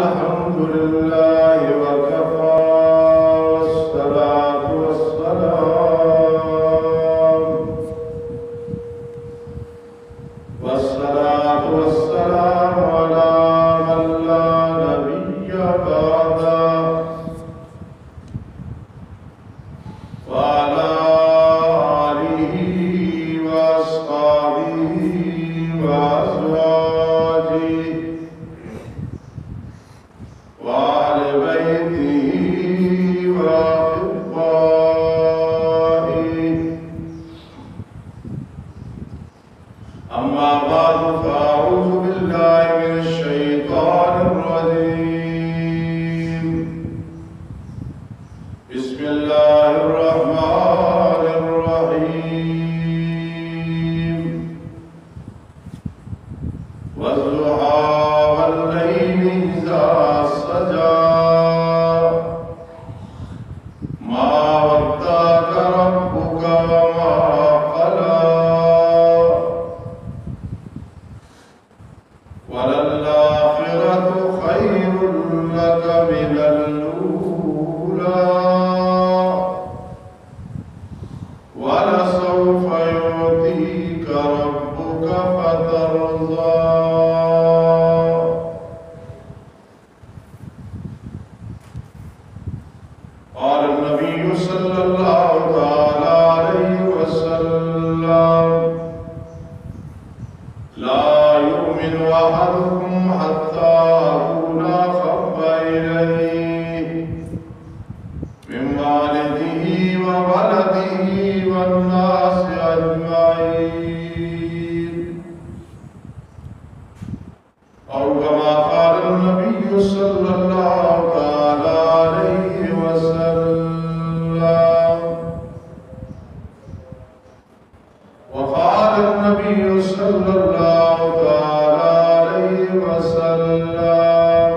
الحمد لله وكفى والصلاة والسلام على من لا نبي بعده وعلى آله وأصحابه وأزواجه وآل بيته وأحبائه. أما بعد فأعوذ بالله من الشيطان الرجيم. بسم الله الرحمن الرحيم. والضحى والليل إذا سجى ما ودعك ربك وما قلى وللآخرة خير لك من الأولى ولسوف يعطيك ربك فترضى. قال النبي صلى الله تعالى عليه وسلم: لا يؤمن أحدكم حتى أكون أحب إليه من والده وولده والناس أجمعين، أو كما قال النبي صلى الله تعالى عليه وسلم. وقال النبي صلى الله تعالى عليه وسلم: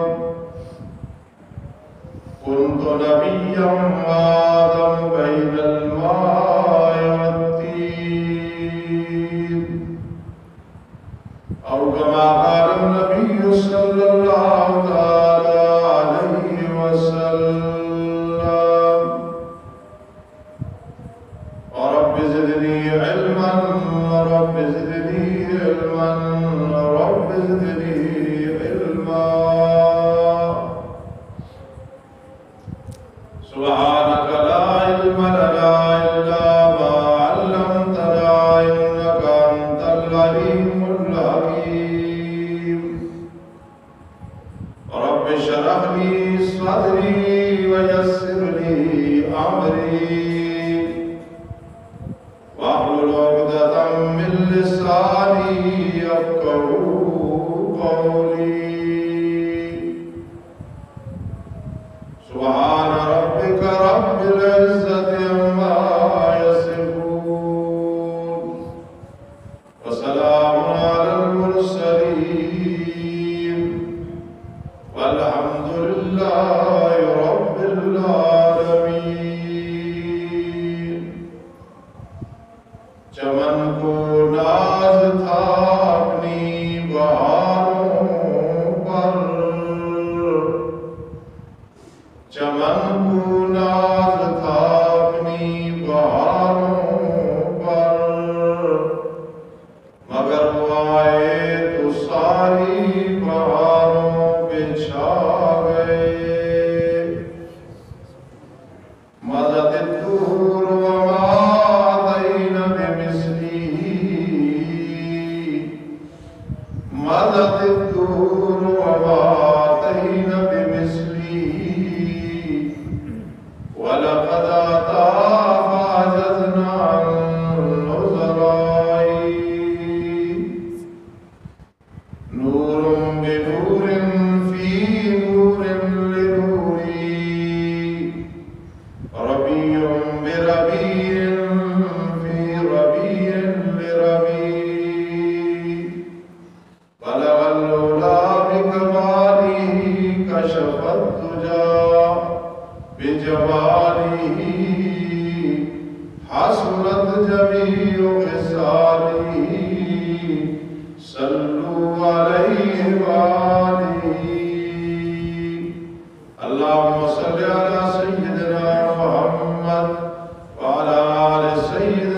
كنت نبيا وآدم بين الماء والطين، أو كما قال النبي صلى الله تعالى عليه وسلم. رب زدني علما رب زدني علما رب زدني علما. سبحانك لا علم لنا إلا ما علمتنا إنك أنت العليم الحكيم. رب اشرح لي صدري ويسر لي أمري واحلل عقدة من لساني يفقهوا قولي. سبحان ربك رب العزة عما يصفون وسلام على المرسلين والحمد لله رب العالمين. چمن کو ناز تھا اپنی بہاروں پر، چمن کو ناز تھا اپنی بہاروں پر، مگر وہ آئے تو ساری بہاروں پہ چھا گئے. مزت الدور وما آتین بمثلہ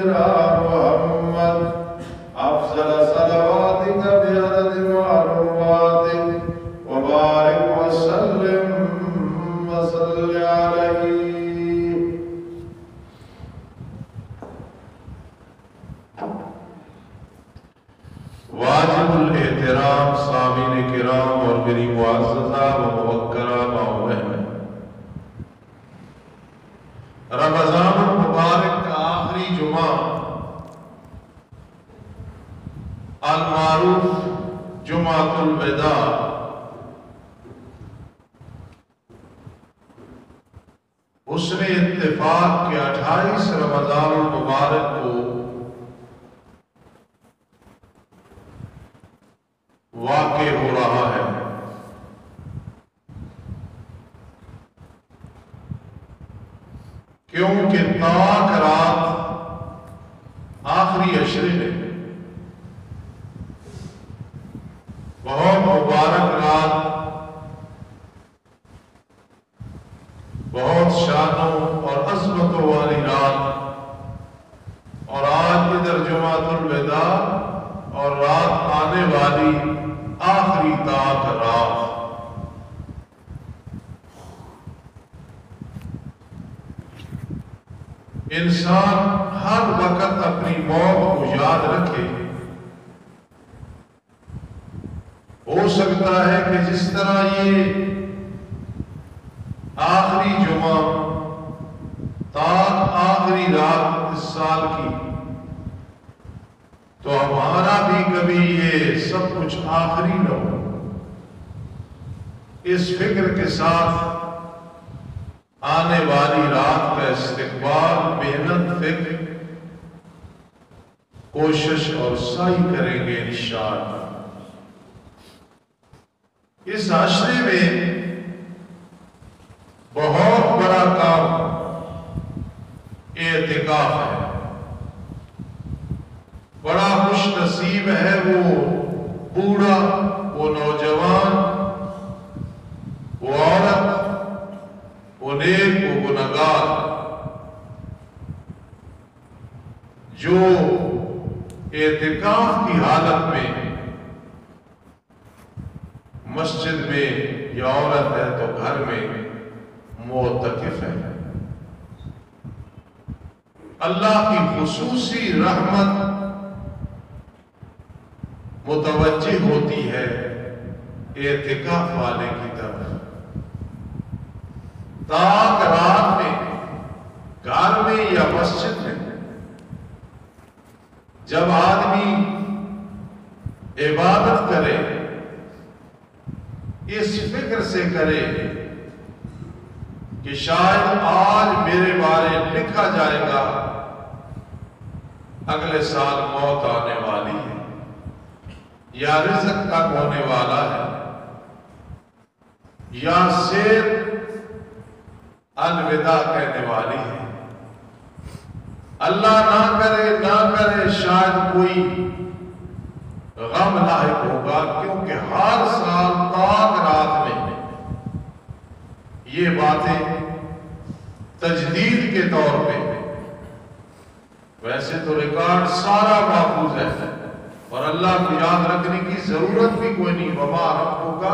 الكرام محمد أفضل صلواتك بعدد معلوماتك وبارك وسلم وصل عليه. واجب الاحترام سامعین کرام اور میری معززہ و موقرہ ماؤں بہنیں، رمضان المبارک کا آخری جمعہ المعروف جمعۃ الوداع حسن اتفاق کے 28 رمضان المبارک کو واقع ہو رہا ہے۔ کیونکہ تاک رات آخری عشرے میں بہت مبارک رات، بہت شانوں اور عظمتوں والی رات، اور آج ادھر جمعۃ الوداع اور رات آنے والی آخری تاک رات۔ انسان ہر وقت اپنی موت کو یاد رکھے۔ ہو سکتا ہے کہ جس طرح یہ آخری جمعہ تاک آخری رات اس سال کی، تو ہمارا بھی کبھی یہ سب کچھ آخری نہ ہو۔ اس فکر کے ساتھ آنے والی رات کا استقبال محنت، فکر، کوشش اور سعی کریں گے انشاءاللہ۔ اس عشرے میں بہت بڑا کام اعتکاف ہے۔ بڑا خوش نصیب ہے وہ بوڑھا، وہ نوجوان، وہ عورت، وہ نیک، وہ گنہگار جو اعتکاف کی حالت میں مسجد میں یا عورت ہے تو گھر میں معتکف ہے۔ اللہ کی خصوصی رحمت متوجہ ہوتی ہے اعتکاف والے کی طرف۔ تاک رات میں گھر میں یا مسجد میں جب آدمی عبادت کرے، اس فکر سے کرے کہ شاید آج میرے بارے لکھا جائے گا اگلے سال موت آنے والی ہے یا رزق کم ہونے والا ہے یا صرف الوداع کہنے والی ہے۔ اللہ نہ کرے شاید کوئی غم لاحق ہوگا، کیونکہ ہر سال تاک رات میں یہ باتیں تجدید کے طور پہ، ویسے تو ریکارڈ سارا محفوظ ہے اور اللہ کو یاد رکھنے کی ضرورت بھی کوئی نہیں۔ وما ربک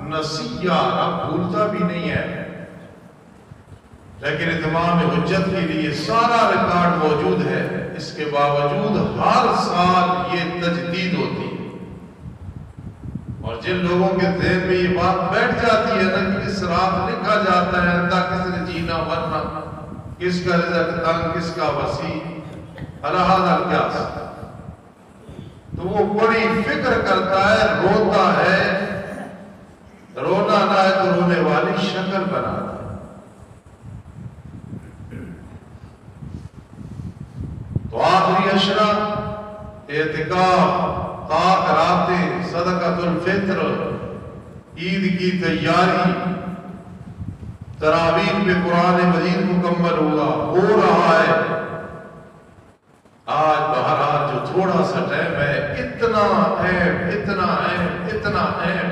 نسیہ، رب بھولتا بھی نہیں ہے، لیکن اتمام حجت کے لیے سارا ریکارڈ موجود ہے۔ اس کے باوجود ہر سال یہ تجدید ہوتی ہے، اور جن لوگوں کے ذہن میں یہ بات بیٹھ جاتی ہے نا کہ اس رات لکھا جاتا ہے کس نے جینا مرنا، کس کا رزق تنگ، کس کا وسیع، الہذا کیا، تو وہ بڑی فکر کرتا ہے، روتا ہے، رونا نہ ہے تو رونے والی شکل بناتا ہے۔ تو آخری عشرہ اعتکاف، تاک راتیں، صدقۃ الفطر، عید کی تیاری، تراویح پہ قرآن مجید مکمل ہو رہا ہے۔ آج بہرحال جو تھوڑا سا ٹائم ہے، اتنا اہم، اتنا اہم، اتنا اہم،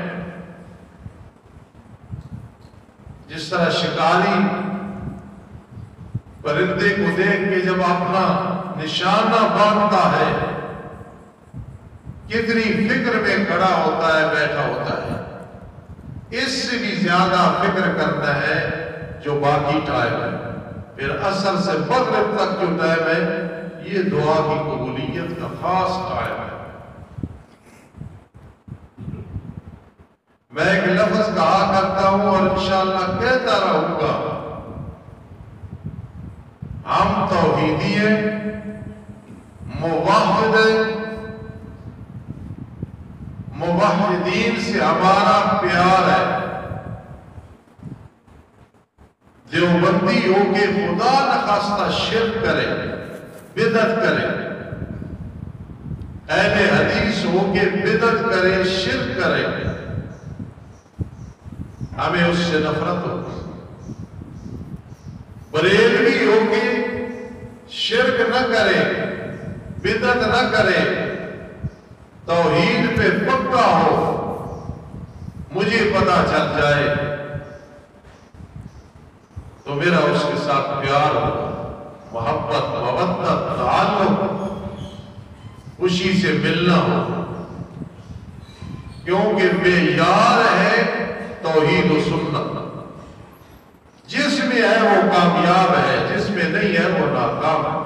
جس طرح شکاری پرندے کو دیکھ کے جب اپنا نشانہ باندھتا ہے، کتنی فکر میں کھڑا ہوتا ہے، بیٹھا ہوتا ہے، اس سے بھی زیادہ فکر کرتا ہے جو باقی ٹائم ہے۔ پھر عصر سے مغرب تک جو ٹائم ہے یہ دعا کی قبولیت کا خاص ٹائم ہے۔ میں ایک لفظ کہا کرتا ہوں اور انشاءاللہ کہتا رہوں گا، ہم توحیدی ہیں، موحد ہیں، موحدین سے ہمارا پیار ہے۔ دیوبندی ہو کے خدا نخواستہ شرک کرے، بدعت کرے، اہل حدیث ہو کے بدعت کرے، شرک کرے، ہمیں اس سے نفرت ہوتی۔ بریلوی ہو کے شرک نہ کرے، بدعت نہ کرے، توحید پہ پکا ہو، مجھے پتا چل جائے تو میرا اس کے ساتھ پیار ہوگا، محبت، مودت، تعلق، خوشی سے ملنا ہو، کیونکہ معیار ہے توحید و سنت۔ جس میں ہے وہ کامیاب ہے، جس میں نہیں ہے وہ ناکام ہے۔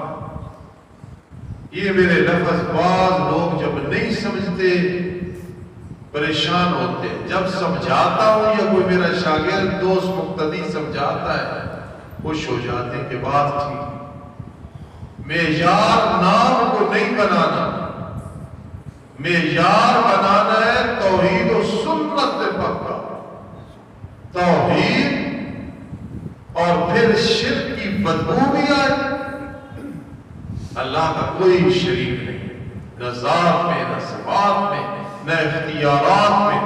یہ میرے لفظ بعض لوگ جب نہیں سمجھتے پریشان ہوتے، جب سمجھاتا ہوں یا کوئی میرا شاگرد دوست مقتدی سمجھاتا ہے خوش ہو جاتے کہ بات ٹھیک۔ معیار نام کو نہیں بنانا، معیار بنانا ہے توحید و سنت پہ پکا، توحید اور پھر شرک کی بدبو بھی آئے۔ اللہ کا کوئی شریک نہیں، نہ ذات میں، نہ صفات میں، نہ اختیارات میں،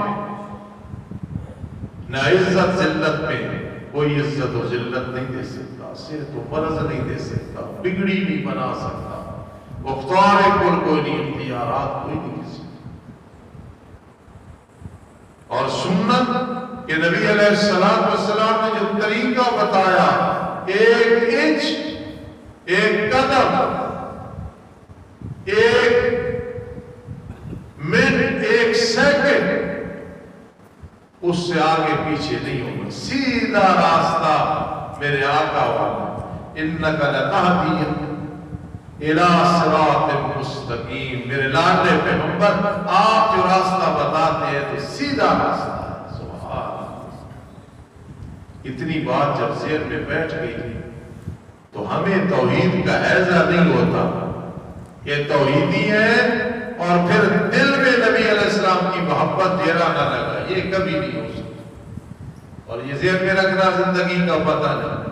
نہ عزت ذلت میں۔ کوئی عزت و ذلت نہیں دے سکتا، صحت و مرض نہیں دے سکتا، بگڑی نہیں بنا سکتا، مختار کل کوئی نہیں، اختیارات کوئی نہیں دے سکتا۔ اور سنت کہ نبی علیہ السلام نے جو طریقہ بتایا، ایک انچ، ایک قدم، ایک منٹ، ایک سیکنڈ، اس سے آگے پیچھے نہیں ہوگا، سیدھا راستہ میرے آقا والا۔ انک لتہدی الی صراط مستقیم، میرے لاڈلے پیغمبر آپ جو راستہ بتاتے ہیں تو سیدھا راستہ ہے۔ سبحان اللہ۔ اتنی بات جب ذہن میں بیٹھ گئی تو ہمیں توحید کا ہیضہ نہیں ہوتا کہ توحیدی ہے اور پھر دل میں نبی علیہ السلام کی محبت ڈیرا نہ لگا، یہ کبھی نہیں ہو سکتا۔ اور یہ ذہن میں رکھنا زندگی کا پتہ نہیں۔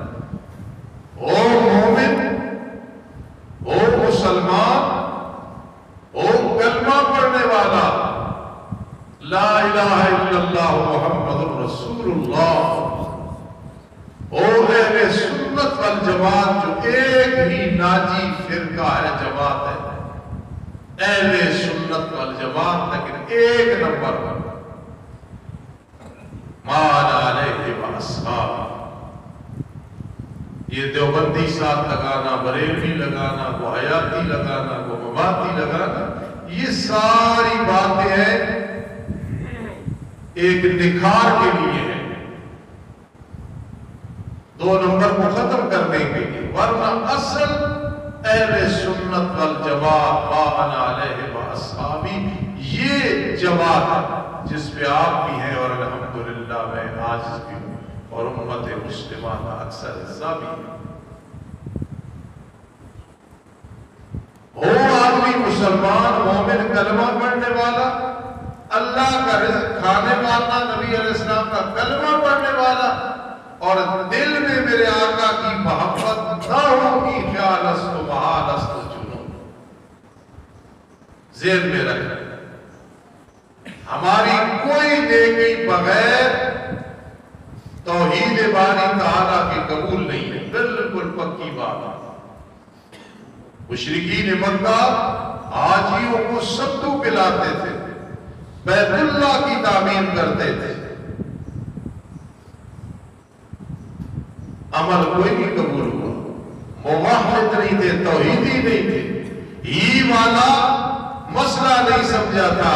او مومن، او مسلمان، او کلمہ پڑھنے والا، لا الہ الا اللہ محمد رسول اللہ، او اہل سنت والجماعت جو ایک ہی ناجی فرقہ ہے، جماعت ہے، اہل سنت والجماعت، لیکن ایک نمبر مان علیہ واصحاب۔ یہ دیوبندی ساتھ لگانا، بریلوی لگانا، وہ حیاتی لگانا، وہ مماتی لگانا، یہ ساری باتیں ہیں ایک نکھار کے لیے ہیں، دو نمبر کو ختم کرنے کے لیے، ورنہ اصل اہل سنت والجماعت ما انا علیہ واصحابی یہ جماعت ہے جس پہ آپ بھی ہیں، اور الحمدللہ میں عاجز بھی ہوں، اور امت مسلمہ کا اکثر حصہ بھی ہے۔ ہو آدمی مسلمان، مومن، کلمہ پڑھنے والا، اللہ کا رزق کھانے والا، نبی علیہ السلام کا کلمہ پڑھنے والا، اور دل میں میرے آقا کی محبت نہ ہوگی، خیال است و محال است و جنون، ذہن میں رکھیں۔ ہماری کوئی نیکی بغیر توحید باری تعالیٰ کی قبول نہیں ہے، بالکل پکی بات ہے۔ مشرکین مکہ حاجیوں کو ستو پلاتے تھے، بیت اللہ کی تعمیر کرتے تھے، عمل کوئی نہیں قبول ہوا۔ موحد نہیں تھے، توحیدی نہیں تھے، ہی والا مسئلہ نہیں سمجھا تھا،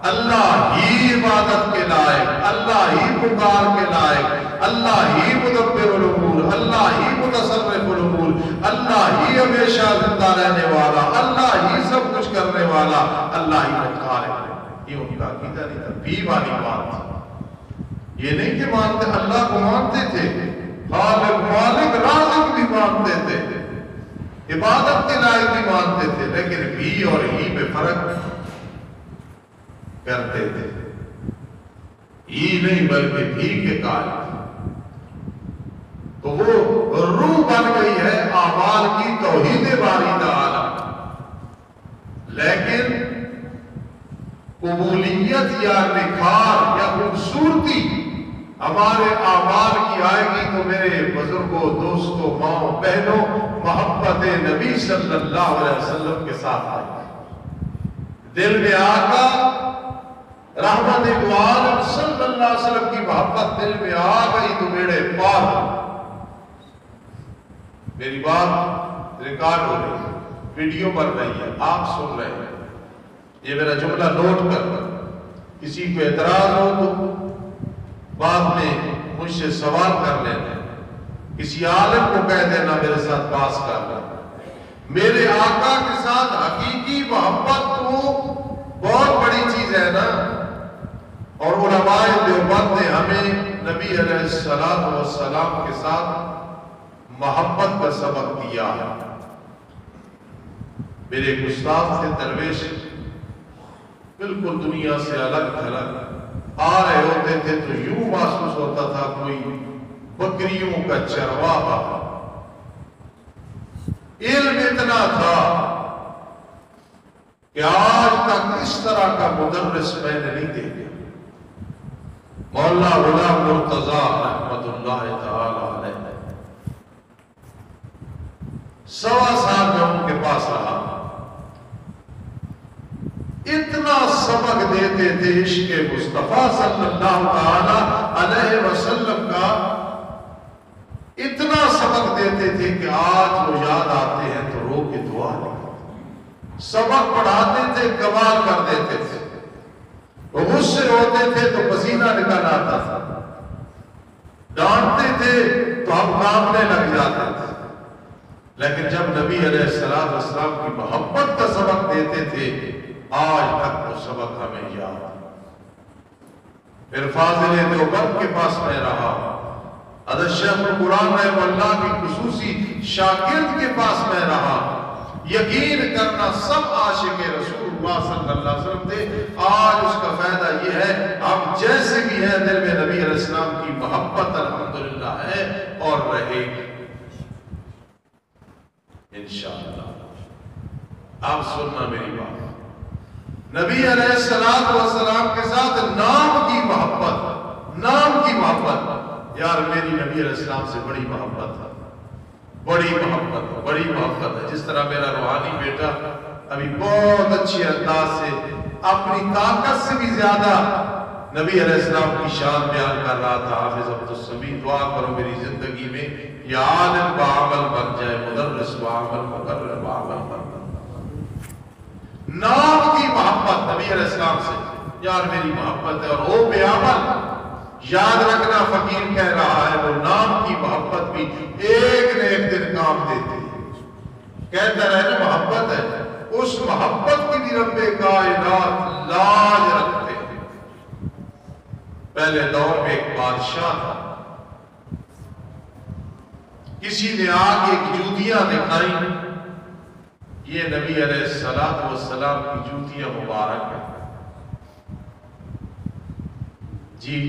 اللہ ہی عبادت کے لائق، اللہ ہی پکار کے لائق، اللہ ہی مدبر الامور، اللہ ہی متصرف الامور، اللہ ہی ہمیشہ زندہ رہنے والا، اللہ ہی سب کچھ کرنے والا، اللہ ہی مختار ہے۔ یہ ان کا عقیدہ نہیں تھا، بھی والی بات تھی۔ یہ نہیں کہ مانتے، اللہ کو مانتے تھے، خالق مالک رازق بھی مانتے تھے، عبادت کے لائق بھی مانتے تھے، لیکن بھی اور ہی میں فرق کرتے تھے۔ ہی نہیں بلکہ بھی کے قائل تھے۔ تو وہ روح بن گئی ہے اعمال کی توحید باری تعالی، لیکن قبولیت یا نکھار یا خوبصورتی ہمارے اعمال کی آئے گی تو میرے بزرگوں، دوستوں، ماؤں، بہنوں، محبت نبی صلی اللہ علیہ وسلم کے ساتھ آئے گی۔ دل میں آقا رحمت دو عالم صلی اللہ علیہ وسلم کی محبت دل میں آ گئی تو میرے پار۔ میری بات ریکارڈ ہو رہی ہے، ویڈیو بن رہی ہے، آپ سن رہے ہیں، یہ میرا جملہ نوٹ کر، کسی کو اعتراض ہو تو بعد میں مجھ سے سوال کر لینا، کسی عالم کو کہہ دینا میرے ساتھ پاس کرنا۔ میرے آقا کے ساتھ حقیقی محبت تو بہت بڑی چیز ہے نا، اور علماء دیوبند نے ہمیں نبی علیہ السلام کے ساتھ محبت کا سبق دیا ہے۔ میرے ایک استاد تھے درویش، بالکل دنیا سے الگ تھلگ، آ رہے ہوتے تھے تو یوں محسوس ہوتا تھا کوئی بکریوں کا چرواہا۔ علم اتنا تھا کہ آج تک اس طرح کا مدرس میں نے نہیں دیکھا۔ مولانا غلام مرتضیٰ رحمت اللہ تعالی علیہ 1.25 سال میں ان کے پاس رہا، اتنا سبق دیتے تھے عشق مصطفیٰ صلی اللہ تعالی علیہ وسلم کا، اتنا سبق دیتے تھے کہ آج وہ یاد آتے ہیں تو رو کے دعا نہیں۔ سبق پڑھاتے تھے، کمال کر دیتے تھے، وہ غصے ہوتے تھے تو پسینہ نکل آتا تھا، ڈانٹتے تھے تو ہم کانپنے لگ جاتے تھے، لیکن جب نبی علیہ السلام کی محبت کا سبق دیتے تھے آج تک وہ سبق ہمیں یاد ہے۔ پھر فاضل دیوبند کے پاس میں رہا، حضرت شیخ القرآن رحمہ اللہ کی خصوصی شاگرد کے پاس میں رہا۔ یقین کرنا سب عاشق رسول اللہ صلی اللہ علیہ وسلم تھے۔ آج اس کا فائدہ یہ ہے ہم جیسے بھی ہیں دل میں نبی علیہ السلام کی محبت الحمدللہ ہے اور رہے گی انشاءاللہ۔ آپ سننا میری بات، نبی علیہ السلام کے ساتھ نام کی محبت، نام کی محبت، یار میری نبی علیہ السلام سے بڑی محبت ہے، بڑی محبت ہے۔ جس طرح میرا روحانی بیٹا ابھی بہت اچھے انداز سے اپنی طاقت سے بھی زیادہ نبی علیہ السلام کی شان بیان کر رہا تھا، حافظ عبد السمیع دعا کرو میری زندگی میں یا عالم بعمل بن جائے، مدرس بعمل، مقرر بعمل بن جائے۔ نام کی محبت نبی علیہ السلام سے، یار میری محبت ہے، اور وہ بے عمل، یاد رکھنا فقیر کہہ رہا ہے، وہ نام کی محبت بھی ایک نہ ایک دن کام دیتے ہیں۔ کہتا رہے نا محبت ہے، اس محبت کی بھی رب کائنات لاج رکھتے ہیں۔ پہلے دور میں ایک بادشاہ تھا، کسی نے آگے جوتیاں دکھائیں، یہ نبی علیہ السلام کی جوتیاں مبارک ہیں جی۔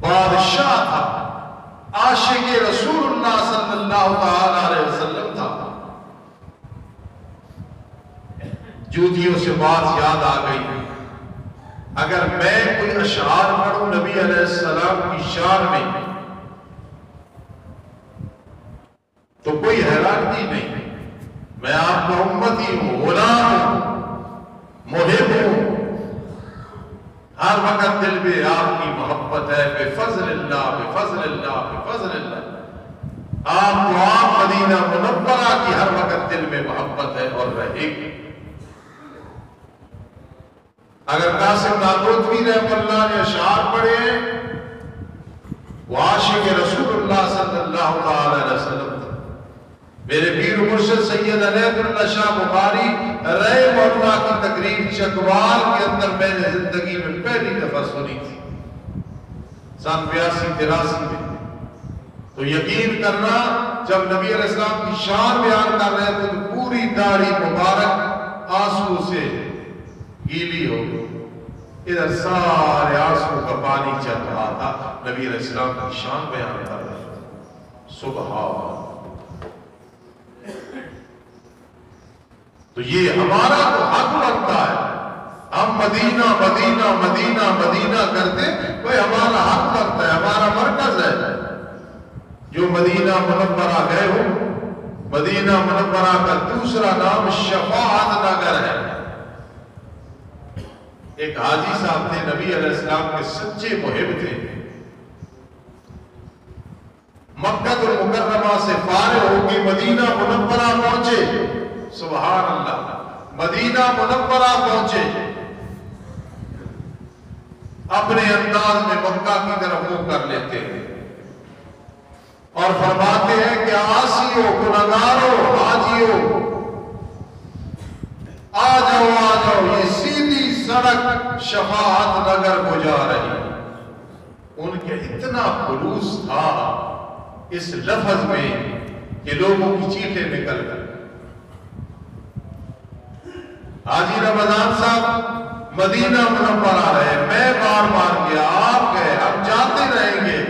بادشاہ تھا، عاشق رسول اللہ صلی اللہ علیہ وسلم تھا، جوتیوں سے بات یاد آ گئی۔ اگر میں کوئی اشعار پڑھوں نبی علیہ السلام کی شان میں تو کوئی حیرانی نہیں، میں آپ کا امتی ہوں، غلام ہوں، محب ہوں، ہر وقت دل میں آپ کی محبت ہے، بفضل اللہ بفضل اللہ بفضل اللہ۔ آپ کو آپ مدینہ منورہ کی ہر وقت دل میں محبت ہے اور رہے گی۔ اگر قاسم نانوتوی رحمہ اللہ نے اشعار پڑھے ہیں، وہ عاشق رسول اللہ صلی اللہ تعالی علیہ وسلم تھے۔ میرے پیر مرشد سید عنایت اللہ شاہ بخاری رحمہ اللہ کی تقریر چکوال کے اندر میں نے زندگی میں پہلی دفعہ سنی تھی، سن 82-83 میں۔ تو یقین کرنا، جب نبی علیہ السلام کی شان بیان کر رہے تھے تو پوری داڑھی مبارک آنسو سے گیلی ہو گئی، ادھر سارے آنسو کا پانی چل رہا تھا، نبی علیہ السلام کی شان بیان کر رہے تھے۔ سبحان۔ تو یہ ہمارا تو حق بنتا ہے، ہم مدینہ مدینہ مدینہ مدینہ کرتے، کوئی ہمارا حق بنتا ہے، ہمارا مرکز ہے۔ جو مدینہ منورہ گئے ہو، مدینہ منورہ کا دوسرا نام شفاعت نگر ہے۔ ایک حاجی صاحب تھے، نبی علیہ السلام کے سچے محب تھے، مکہ المکرمہ سے فارغ ہو کے مدینہ منورہ پہنچے۔ سبحان اللہ، مدینہ منورہ پہنچے، اپنے انداز میں مکہ کی طرف منہ کر لیتے ہیں اور فرماتے ہیں کہ آسیو، گنہگارو، حاجیو، آ جاؤ، یہ سیدھی سڑک شفاعت نگر کو جا رہی۔ ان کے اتنا خلوص تھا اس لفظ میں کہ لوگوں کی چیخیں نکل گئی۔ حاجی رمضان صاحب مدینہ منورہ رہے، میں بار بار گیا، آپ گئے، ہم جاتے رہیں گے۔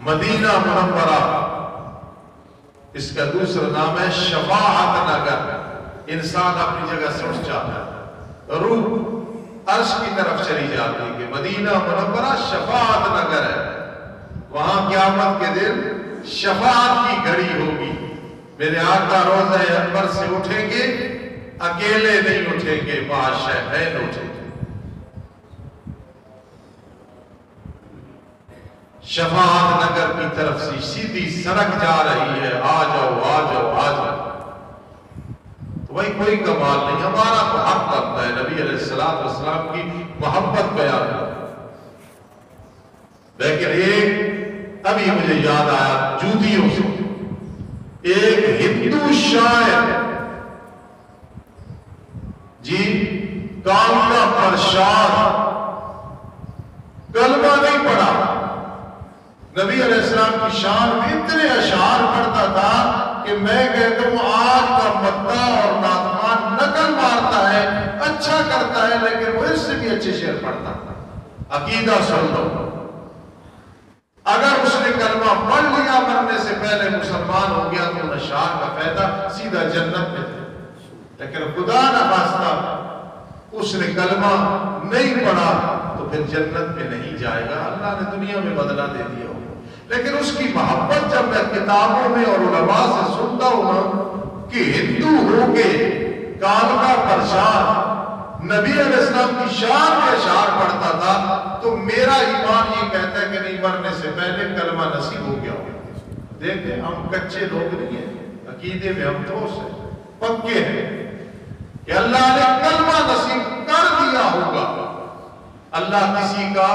مدینہ منورہ، اس کا دوسرا نام ہے شفاعت نگر۔ انسان اپنی جگہ سے اٹھ جاتا ہے، روح عرش کی طرف چلی جاتی ہے کہ مدینہ منورہ شفاعت نگر ہے، وہاں قیامت کے دن شفاعت کی گھڑی ہوگی۔ میرے آقا روضہ انور سے اٹھیں گے، اکیلے نہیں اٹھیں گے، شہین اٹھیں گے۔ شفاعت نگر کی طرف سے سیدھی سڑک جا رہی ہے، آ جاؤ آ جاؤ آ جاؤ۔ تو بھائی کوئی کمال نہیں، ہمارا تو حق بنتا ہے نبی علیہ السلام کی محبت بیان کرنا۔ لیکن ایک ابھی مجھے یاد آیا جوتیوں سے، ایک ہندو شاعر جی کامنا پرشاد کلمہ نہیں پڑھا، نبی علیہ السلام کی شان میں اتنے اشعار پڑھتا تھا کہ میں کہتا ہوں آج کا مدہ اور ناتمان نقل مارتا ہے، اچھا کرتا ہے، لیکن وہ اس سے بھی اچھے شعر پڑھتا تھا۔ عقیدہ سن لو، اگر اس نے کلمہ پڑھ لیا مرنے سے پہلے مسلمان ہو گیا تو ان اشعار کا فائدہ سیدھا جنت میں تھا، لیکن خدا نہ خواستہ اس نے کلمہ نہیں پڑھا تو پھر جنت میں نہیں جائے گا، اللہ نے دنیا میں بدلہ دے دیا ہوگا۔ لیکن اس کی محبت جب میں کتابوں میں اور علماء سے سنتا ہوں کہ ہندو ہو کے کالکا پرشاد نبی علیہ السلام کی شان میں اشعار پڑھتا تھا، تو میرا ایمان یہ کہتا ہے کہ نہیں، مرنے سے پہلے کلمہ نصیب ہو گیا ہوگا۔ دیکھیں ہم کچے لوگ نہیں ہیں، عقیدے میں ہم ٹھوس ہیں، پکے ہیں کہ اللہ نے کلمہ نصیب کر دیا ہوگا۔ اللہ کسی کا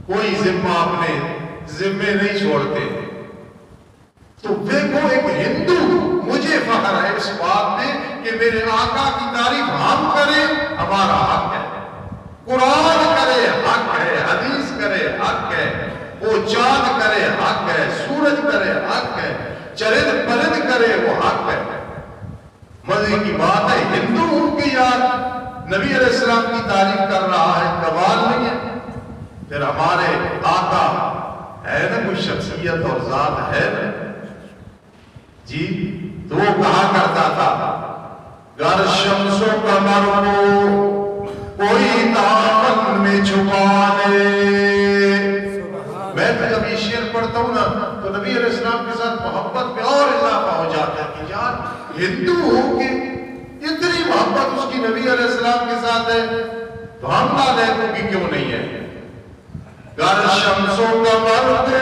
کوئی ذمہ اپنے ذمے نہیں چھوڑتے۔ تو دیکھو ایک ہندو، مجھے فخر ہے اس بات میں کہ میرے آقا کی تعریف ہم کریں، ہمارا حق ہے، قرآن کرے حق ہے، حدیث کرے حق ہے، وہ چاند کرے حق ہے، سورج کرے حق ہے، چرند پرند کرے وہ حق ہے۔ مزے کی بات ہے ہندو ان کی یاد نبی علیہ السلام کی تعریف کر رہا ہے، کمال نہیں ہے؟ پھر ہمارے آقا ہے نا کوئی شخصیت اور ذات ہے نا جی، تو وہ کہا کرتا تھا گر شمس و قمر کو کوئی دامن میں چھپا لے۔ میں تو جب یہ شعر پڑھتا ہوں نا تو نبی علیہ السلام کے ساتھ محبت میں اور اضافہ ہو جاتا ہے کہ یار ہندو ہو کے اتنی محبت اس کی نبی علیہ السلام کے ساتھ ہے تو ہم نہ لے کی کیوں نہیں ہے؟ گر شمس و قمر کو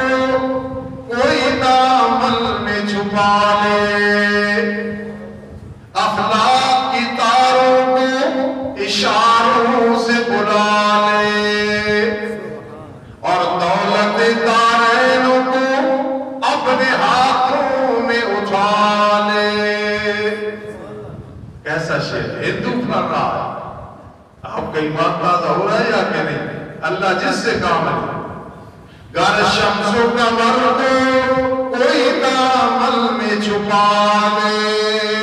کوئی دامن میں چھپا لے، افلاک کی تاروں کو اشاروں سے بلا لے، اور دولت دارینوں کو اپنے ہاتھوں میں اٹھا لے۔ کیسا شعر ہندو پڑھ رہا ہے، آپ کا ایمان تازہ ہو رہا ہے یا کہ نہیں؟ اللہ جس سے کام ہے، گر شمس و قمر کو کوئی دامن میں چھپا لے،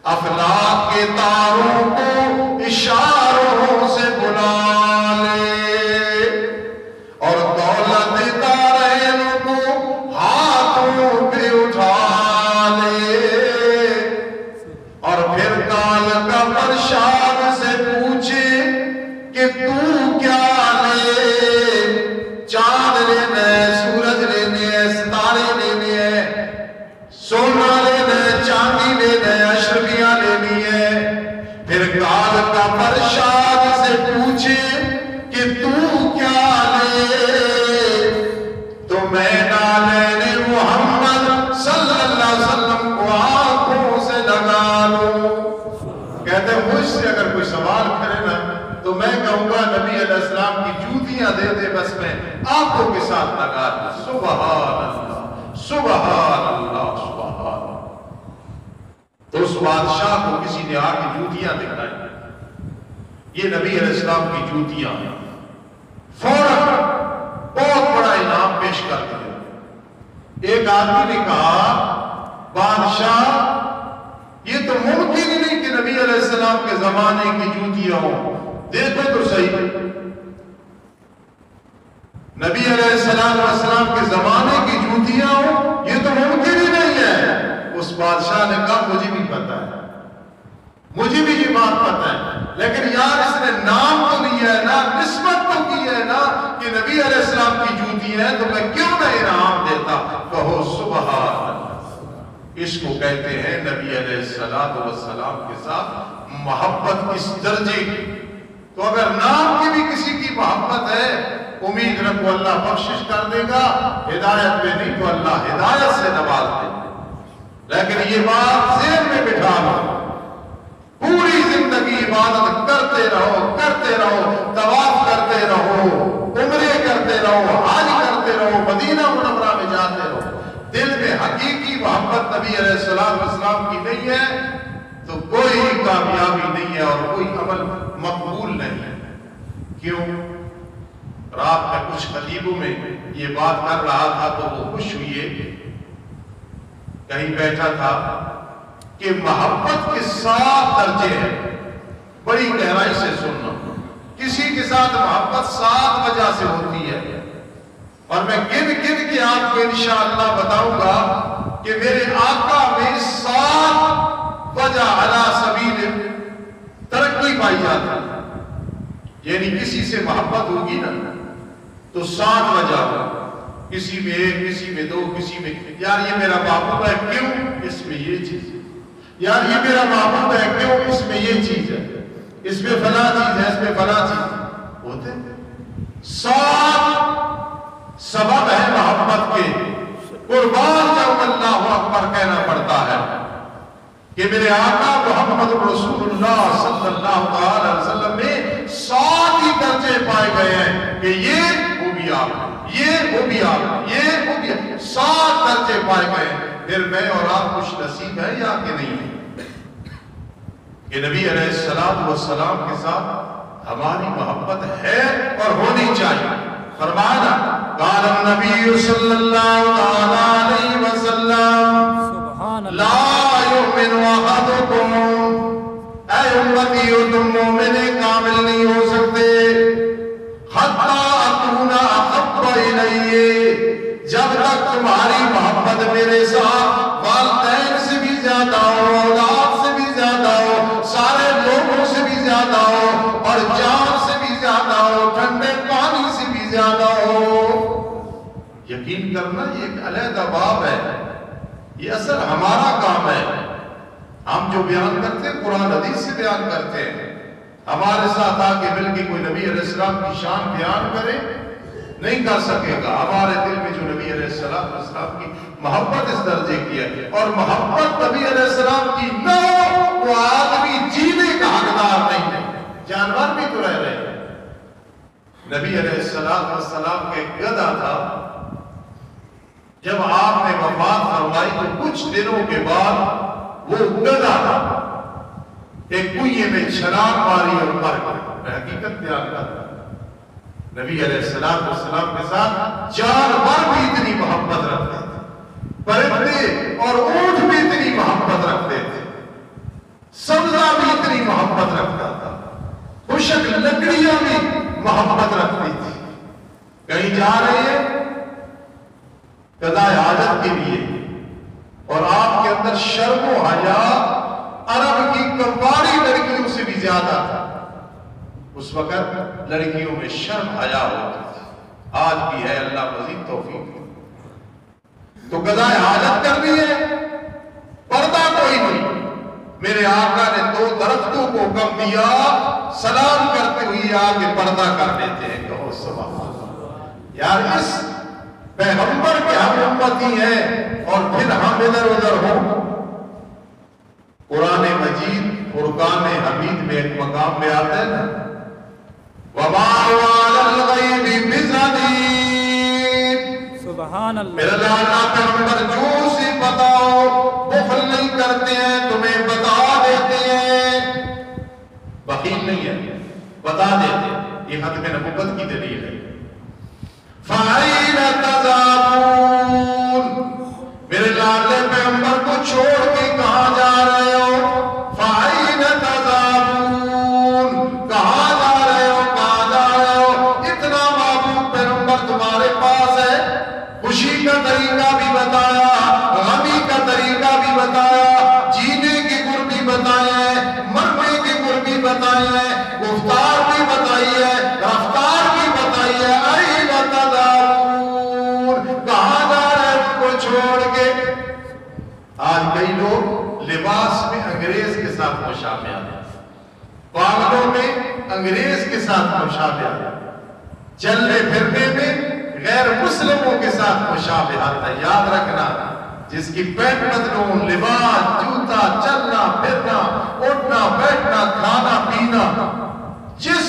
افلاک کے تاروں کو اشاروں سے بلا لے، اور دولت دارینوں کو ہاتھوں پہ اٹھا لے، اور پھر کال کا پرشاد سے پوچھے کہ تو کیا لے، چاند لینا ہے، سورج لینے ہے، ستارے لینے ہے، سونا لینا ہے، چاندی لینا ہے، اشرفیاں لینی ہے۔ پھر کال کا پرشاد سے پوچھے کہ تو کیا لے، تو میں نالین محمد صلی اللہ علیہ وسلم کو آنکھوں سے لگا لوں۔ کہتے ہیں مجھ سے اگر کوئی سوال کرے نا تو میں کہوں گا نبی علیہ السلام کی جوتیاں دے دے، بس میں آنکھوں کے ساتھ لگا دوں۔ سبحان اللہ سبحان اللہ سبحان اللہ۔ تو اس بادشاہ کو کسی نے آ کے جوتیاں دکھائی، یہ نبی علیہ السلام کی جوتیاں ہیں، فوراً بہت بڑا انعام پیش کر دیا۔ ایک آدمی نے کہا بادشاہ یہ تو ممکن ہی نہیں کہ نبی علیہ السلام کے زمانے کی جوتیاں ہوں، دیکھو تو صحیح، نبی علیہ السلام کے زمانے کی جوتیاں ہوں، یہ تو ممکن ہی نہیں ہے۔ اس بادشاہ نے کہا مجھے بھی پتا ہے، مجھے بھی یہ بات پتا ہے، لیکن یار اس نے نام تو لیا ہے نا، نسبت تو کی ہے نا کہ نبی علیہ السلام کی جوتی ہے، تو میں کیوں نہ انعام دیتا؟ کہو سبحان اللہ۔ اس کو کہتے ہیں نبی علیہ السلام کے ساتھ محبت اس درجے کی۔ تو اگر نام کی بھی کسی کی محبت ہے، امید رکھو اللہ بخشش کر دے گا، ہدایت میں نہیں تو اللہ ہدایت سے نواز دے گا۔ لیکن یہ بات ذہن میں بٹھا لو، پوری زندگی عبادت کرتے رہو، طواف کرتے رہو، عمرے کرتے رہو، حج کرتے رہو، مدینہ منورہ میں جاتے رہو، دل میں حقیقی محبت نبی علیہ السلام کی نہیں ہے تو کوئی کامیابی نہیں ہے اور کوئی عمل مقبول نہیں ہے۔ کیوں؟ رات میں کچھ خطیبوں میں یہ بات کر رہا تھا تو وہ خوش ہوئے، کہیں بیٹھا تھا کہ محبت کے 7 درجے ہیں، بڑی گہرائی سے سننا۔ کسی کے ساتھ محبت 7 وجہ سے ہوتی ہے، اور میں گن کے آپ کو انشاءاللہ بتاؤں گا کہ میرے آقا میں 7 وجہ علی سبیل ترقی پائی جاتی ہے۔ یعنی کسی سے محبت ہوگی نا تو 7 وجہ ہوگی، کسی میں 1، کسی میں 2، کسی میں یار یہ میرا محبوب ہے، کیوں؟ اس میں یہ چیز ہے، یار یہ میرا محبوب ہے، کیوں؟ اس میں یہ چیز ہے، اس میں فلاں چیز ہے، اس میں فلاں چیز ہے، ہوتے 7 سبب ہے محبت کے۔ قربان جب اللہ اکبر کہنا پڑتا ہے کہ میرے آقا محمد رسول اللہ صلی اللہ علیہ وسلم میں 7 ہی درجے پائے گئے ہیں کہ یہ وہ بھی آپ، یہ وہ بھی آپ، یہ وہ بھی آپ، 7 درجے پائے گئے ہیں۔ پھر میں اور آپ خوش نصیب ہیں یا کہ نہیں ہیں کہ نبی علیہ السلام کے ساتھ ہماری محبت ہے اور ہونی چاہیے۔ فرمایا قال النبی صلی اللہ علیہ وسلم لا یؤمن احدکم، اے امتیو تم مومن کامل نہیں ہو سکتے، حتی اکون احب الیہ، جب تک تمہاری محبت میرے ساتھ والدین سے بھی زیادہ ہو، اولاد سے بھی زیادہ ہو، سارے لوگوں سے بھی زیادہ ہو، اور جان سے بھی زیادہ ہو، ٹھنڈے پانی سے بھی زیادہ ہو۔ یقین کرنا یہ ایک علیحدہ باب ہے، یہ اصل ہمارا کام ہے۔ ہم جو بیان کرتے ہیں قرآن حدیث سے بیان کرتے ہیں، ہمارے ساتھ آ کے مل کے کوئی نبی علیہ السلام کی شان بیان کرے نہیں کر سکے گا۔ ہمارے دل میں جو نبی علیہ السلام کی محبت اس درجے کی ہے، اور محبت نبی علیہ السلام کی نہ ہو وہ آدمی جینے کا حقدار نہیں ہے، جانور بھی تو رہ رہے ہیں۔ نبی علیہ السلام کا ایک گدھا تھا، جب آپ نے وفات فرمائی تو کچھ دنوں کے بعد وہ گدھا ایک کنویں میں چھلانگ ماری اور مر گیا۔ حقیقت بیان کرتا نبی علیہ السلام کے ساتھ جانور بھی اتنی محبت رکھتے تھے، پرندے اور اونٹ بھی اتنی محبت رکھتے تھے، سبزہ بھی اتنی محبت رکھتا تھا، خشک لکڑیاں بھی محبت رکھتی تھی۔ کہیں جا رہے ہیں قضاء حاجت کے لیے اور آپ کے اندر شرم و حیا عرب کی کمباری لڑکیوں سے بھی زیادہ تھا۔ اس وقت لڑکیوں میں شرم حیا ہوتی تھی، آج بھی ہے، اللہ مزید توفیق دے۔ تو قضاء حاجت کرنی ہے، پردہ کوئی نہیں۔ میرے آقا نے 2 درختوں کو حکم دیا، سلام کرتے ہوئے آگے پردہ کر دیتے ہیں۔ کہو سبحان اللہ۔ یار اس پیغمبر کے ہم امتی ہیں اور پھر ہم ادھر ادھر ہوں۔ قرآن مجید فرقان حمید میں ایک مقام میں آتا ہے نا، وَمَا عَلَى الْغَيْبِ بِضَنِينٍ۔ سبحان اللہ۔ میرا اللہ پیغمبر جو سے بتاؤ، بخل نہیں کرتے ہیں، تمہیں بتا دیتے ہیں، بخیل نہیں ہے، بتا دیتے ہیں۔ یہ ختم نبوت کی دلیل ہے۔ فَأَيْنَ تَذْهَبُونَ، میرے لاڈلے پیغمبر کو چھوڑ کے کہاں جا رہے ہو؟ فَأَيْنَ تَذْهَبُونَ، کہاں جا رہے ہو، کہاں جا رہے ہو؟ اتنا محبوب پیغمبر تمہارے پاس ہے، خوشی کا طریقہ بھی بتایا، غمی کا طریقہ بھی بتایا، جینے کے گر بھی بتائے، مرنے کے گر بھی بتائے، گفتار بھی بتائی ہے، رفتار بھی بتائی ہے۔ أَيْنَ تَذْهَبُونَ، کہاں جا رہے ہو کو چھوڑ کے؟ آج کئی لوگ لباس میں انگریز کے ساتھ مشابہت ہے، پاگلوں میں انگریز کے ساتھ مشابہت ہے، چلنے پھرنے میں غیر مسلموں کے ساتھ مشابہت ہے۔ یاد رکھنا، جس کی پینٹ بدلون، لباس، جوتا، چلنا پھرنا، اٹھنا بیٹھنا، کھانا پینا جس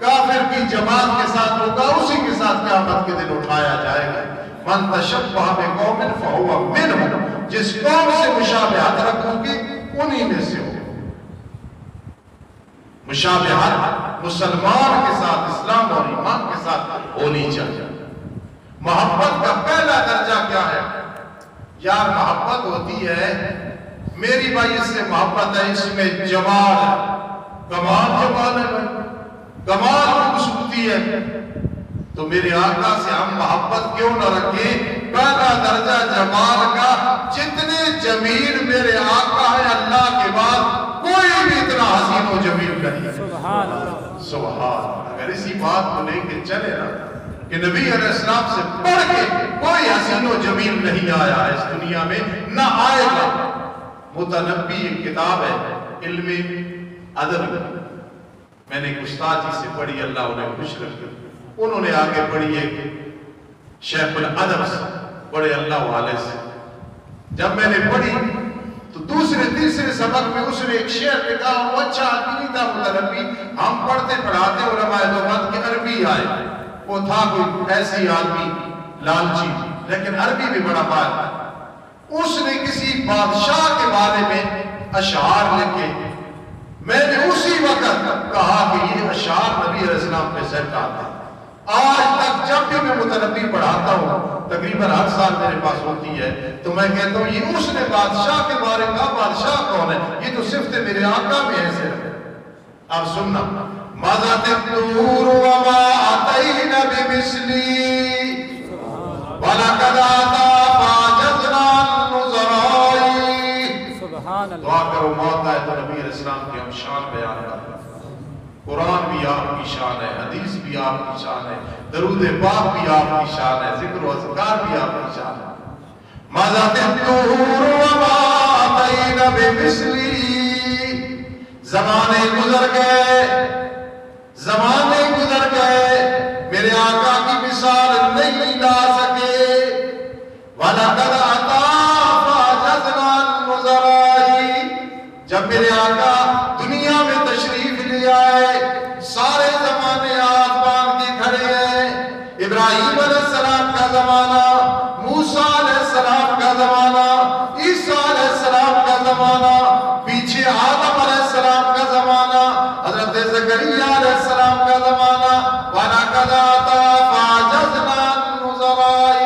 کافر کی جماعت کے ساتھ ہوگا اسی کے ساتھ قیامت کے دن اٹھایا جائے گا۔ من تشبہ بقوم فہو منہم، جس قوم سے مشابہت رکھو گے انہی میں سے ہو۔ مشابہت مسلمان کے ساتھ، اسلام اور ایمان کے ساتھ ہونی چاہیے۔ محبت کا پہلا درجہ کیا ہے؟ یار محبت ہوتی ہے، میری بھائی اس سے محبت ہے، اس میں جمال ہے، کمال جمال ہے بھائی، کمال خوبصورتی ہے، تو میرے آقا سے ہم محبت کیوں نہ رکھیں؟ پہلا درجہ جمال کا، جتنے جمیل میرے آقا ہے اللہ کے بعد کوئی بھی اتنا حسین و جمیل نہیں ہے۔ سبحان اللہ۔ سبحان، اگر اسی بات کو لے کے چلے نا کہ نبی علیہ السلام سے بڑھ کے کوئی حسین و جمیل نہیں آیا ہے اس دنیا میں، نہ آئے گا۔ متنبی ایک کتاب ہے علم ادب، میں نے ایک استاد جی سے پڑھی، اللہ انہیں خوش رکھے، انہوں نے آگے پڑھی ایک شیخ الادب سے، بڑے اللہ والے سے۔ جب میں نے پڑھی تو دوسرے تیسرے سبق میں اس نے ایک شعر لکھا، وہ اچھا آدمی نہیں تھا متنبی، ہم پڑھتے پڑھاتے علماء دیوبند کے عربی آئے، وہ تھا کوئی ایسی آدمی لالچی لیکن عربی بھی بڑا ماہر۔ اس نے کسی بادشاہ کے بارے میں اشعار لکھے، میں نے اسی وقت کہا کہ یہ اشعار نبی علیہ السلام پہ سیٹ آتا ہے۔ آج تک جب بھی میں متنبی پڑھاتا ہوں، تقریباً ہر سال میرے پاس ہوتی ہے، تو میں کہتا ہوں یہ اس نے بادشاہ کے بارے میں کہا، بادشاہ کون ہے؟ یہ تو صفت میرے آقا میں ہے صرف۔ اب سننا، مَزَتِ الدُّورُ وَمَا أَتَيْنَ بِمِثْلِي وَلَقَدْ آتَى فَعَجَزْنَا النُّظَرَاءِ۔ دعا کرو موت آئے تو نبی علیہ السلام کی ہم شان بیان کریں۔ قرآن بھی آپ کی شان ہے، حدیث بھی آپ کی شان ہے، درود پاک بھی آپ کی شان ہے، ذکر و اذکار بھی آپ کی شان ہے۔ مَزَتِ الدُّورُ وَمَا أَتَيْنَ بِمِثْلِي، زمانے گزر گئے، زمانے گزر گئے، میرے آقا کی مثال میرے آقا دنیا میں تشریف لے آئے سارے زمانے آسمان کے کھڑے ہیں. ابراہیم علیہ السلام کا زمانہ، موسیٰ علیہ السلام کا زمانہ، عیسیٰ علیہ السلام کا زمانہ، پیچھے آدم علیہ السلام کا زمانہ، حضرت زکریا علیہ السلام کا زمانہ، وَلَقَدْ آتَىٰ فَعَجَزْنَا النُّظَرَاءِ.